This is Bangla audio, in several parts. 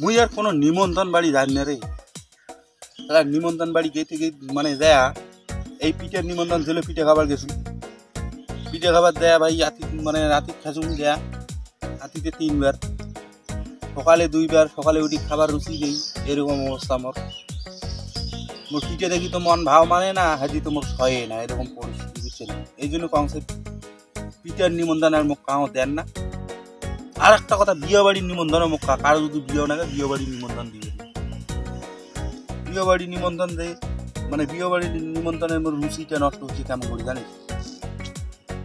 মুই আর কোনো নিমন্ত্রণ বাড়ি যাই না রে। তারা নিমন্ত্রণ বাড়ি গেতে মানে দেয়া এই পিঠের নিমন্ত্রণ ছিল, পিঠে খাবার গেছু। পিঠে খাবার দেয়া ভাই রাতি মানে রাতি খাসুম দেয়া রাতিতে 3 বার, সকালে 2 বার, সকালে উঠি খাবার রুচি গেই। এরকম অবস্থা মোর পিঠে দেখি তো মন ভাও মানে না, হাজি তো মোর সয়ে না, এরকম পরিস্থিতি বুঝছেন। এই জন্য কনসেপ্ট পিঠের নিমন্ত্রণ আর মুখ কাও দেন না। আর একটা কথা, বিয়ে বাড়ির নিমন্ত্রণ মুখ কারো যদি বিয়ে না বিয়ে বাড়ির নিমন্ত্রণ দিবে। বিয়ে বাড়ির নিমন্ত্রণ দেয় মানে বিয়ে বাড়ির নিমন্ত্রণের মোর রুচিটা নষ্ট হচ্ছে কেমন করি জানিস।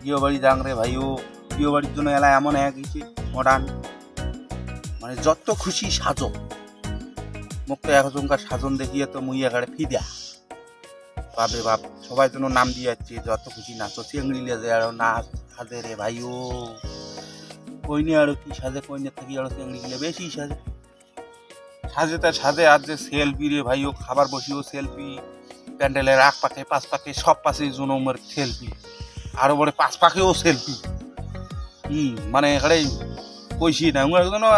বিয়ে বাড়ি যাং রে ভাইও, বিয়ে বাড়ির জন্য এলা এমন এক গেছে মডার্ন, মানে যত খুশি সাজো। মুখ তো একজনকার সাজন দেখিয়ে তো মুই একাড়ে ফিদা ভাবে বাপ, সবাই জন্য নাম দিয়ে যাচ্ছে যত খুশি নাচো। চেংড়ি লেজে আরো নাচ সাজে রে ভাইও, কইনে আরো কি সাজে, কইনে থাকি আরো চেংড়ি গিলে বেশি সাজে। সাজে তা সাজে আর যে সেলফি রে ভাইও, খাবার বসিও সেলফি, প্যান্ডেলের 1 পাকে 5 পাকে সব পাশে জনমের সেলফি, আরো বড় 5 পাকেও সেলফি। মানে এখানে কইছি না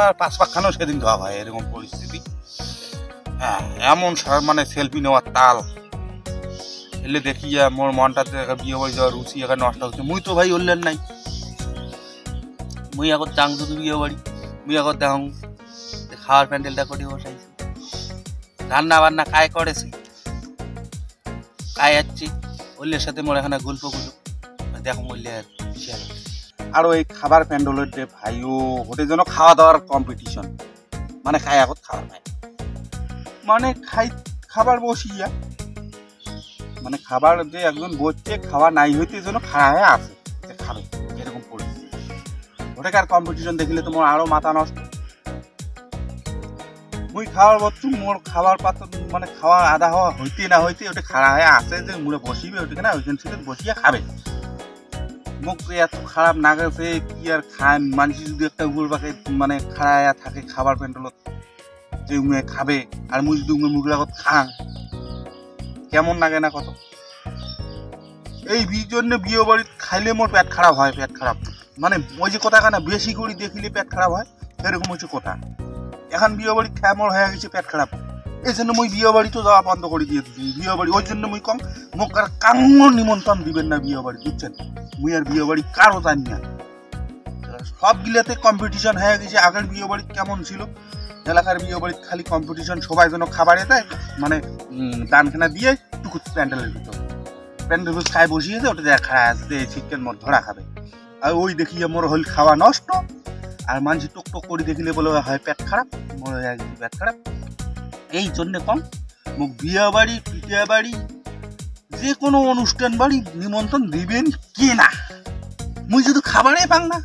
আর 5 পাক খানো সেদিন ধোয়া হয়, এরকম পরিস্থিতি। হ্যাঁ, এমন মানে সেলফি নেওয়ার তাল এলে দেখি মোর মনটা বিয়ে বাড়ি যাওয়ার রুচি এখানে নষ্ট হচ্ছে। মুই তো ভাই উঠলেন নাই, মুই এখন যাং শুধু বিয়ে বাড়ি, মুই এখন দেখ খাওয়ার প্যান্ডেলটা করে বসাইছি, রান্না বান্না কায় করেছি, কায় যাচ্ছি ওল্লের সাথে মোর এখানে গল্প গুলো দেখো মূল্যে আরো এই খাবার প্যান্ডেলের যে ভাইও ওদের জন্য খাওয়া দাওয়ার কম্পিটিশন, মানে খায় এখন খাবার ভাই মানে খাবার বসিয়া মানে খাবার যে একজন বসছে খাওয়া নাই হইতে যেন খাড়া হয়ে আছে খাবে, এরকম পরিস্থিতি। ওটাকে আর কম্পিটিশন দেখিলে তোমার আরো মাথা নষ্ট। মুই খাওয়ার বস্তু মোর খাবার পাত্র মানে খাওয়া আধা হওয়া হইতে না হইতে ওটা খাড়া হয়ে আছে যে মুড়ে বসিবে, ওটাকে না ওইখান থেকে বসিয়া খাবে। মুখ এত খারাপ না গেছে কি আর খায় মানুষ যদি একটা উপর পাকে মানে খাড়া থাকে খাবার প্যান্ডেলত যে উমে খাবে, আর মুই যদি উমে মুখ লাগত খাং কেমন লাগে না কত। এই জন্য বিয়ে বাড়ি খাইলে মোর পেট খারাপ হয়, পেট খারাপ মানে ওই যে কথা না বেশি করে দেখিলে পেট খারাপ হয়, সেরকম হচ্ছে কথা। এখন বিয়ে বাড়ি খায় মোর হয়ে গেছে পেট খারাপ, এই জন্য মুই বিয়ে বাড়ি তো যাওয়া বন্ধ করে দিয়ে দিচ্ছি। বিয়ে বাড়ি ওই জন্য মুই কম মোক আর কাঙ্গ নিমন্ত্রণ দিবেন না বিয়ে বাড়ি, বুঝছেন। মুই আর বিয়ে বাড়ি কারো জানি না, সব গিলাতে কম্পিটিশন হয়ে গেছে। আগের বিয়ে বাড়ি কেমন ছিল, এলাকার বিয়ে বাড়ি খালি কম্পিটিশন, সবাই যেন খাবারে দেয় মানে দানখানা দিয়ে টুকু প্যান্ডেলের ভিতর প্যান্ডেল খায় বসিয়েছে, ওটা দেখা খায় আসছে চিকেন মত ধরা খাবে। আর ওই দেখিয়ে মোর হল খাওয়া নষ্ট, আর মানুষ টক টক করে দেখিলে বলে হয় পেট খারাপ, মোর হয়ে গেছে পেট খারাপ। এই জন্যে কম মুখ বিয়ে বাড়ি পিঠে বাড়ি যে কোনো অনুষ্ঠান বাড়ি নিমন্ত্রণ দিবেন কি না, মুই শুধু খাবারে পাং না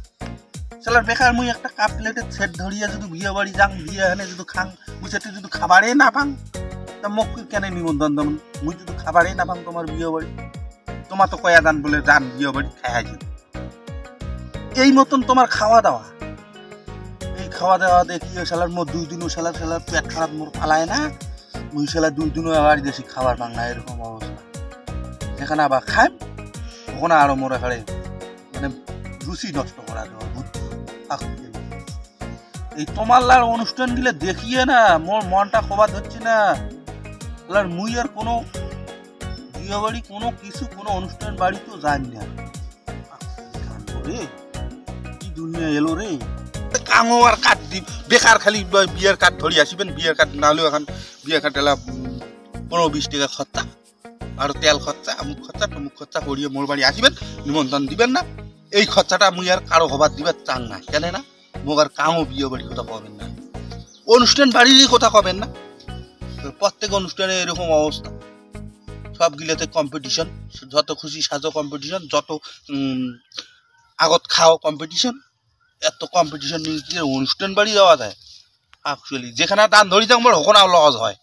চলার বেকার। মুই একটা কাপ প্লেটের সেট ধরিয়া যদি বিয়ে বাড়ি যাং, বিয়ে এনে যদি খাং, মুই সেটা যদি খাবারে না পাং তা মুখ কেন নিমন্ত্রণ দেবেন। মুই যদি খাবারে না পাং তোমার বিয়ে বাড়ি, তোমার তো কয়া দান বলে যান বিয়ে বাড়ি খাই যাবে। এই মতন তোমার খাওয়া দাওয়া, এই খাওয়া দাওয়া দেখিয়ে সালার মোর 2 দিনও সালার পেট খারাপ মোর ফালায় না, মুই সালা 2 দিনও আবার দেশি খাবার পাং না, এরকম অবস্থা। যেখানে আবার খাই ওখানে আরো মোর এখানে মানে রুচি নষ্ট করা দেওয়া। এই তোমার লার অনুষ্ঠান গুলো দেখিয়ে না মোর মনটা কবাদ হচ্ছে না। মুই আর কোনো বিয়ে বাড়ি কোনো কিছু কোনো অনুষ্ঠান বাড়ি তো জানি না, কি দুনিয়া এলো রে। কাঙো আর কাঠ দি বেকার খালি বিয়ের কাঠ ধরি আসিবেন, বিয়ের কাঠ না হলেও এখন বিয়ের কাঠ এলা 15-20 টাকা খরচা, আর তেল খরচা আমুক খরচা তমুক খরচা করিয়ে মোর বাড়ি আসিবেন, নিমন্ত্রণ দিবেন না। এই খরচাটা মুই আর কারো হবার দিবার চাং না, কেন না মোক আর কাঙো বিয়ে বাড়ি কথা কবেন না, অনুষ্ঠান বাড়িরই কথা কবেন না। প্রত্যেক অনুষ্ঠানে এরকম অবস্থা, সব গিলাতে কম্পিটিশন, যত খুশি সাজো কম্পিটিশন, যত আগত খাও কম্পিটিশন। এত কম্পিটিশন নিয়ে অনুষ্ঠান বাড়ি যাওয়া যায় অ্যাকচুয়ালি, যেখানে দান ধরি যাক মোর ওখানে লস হয়।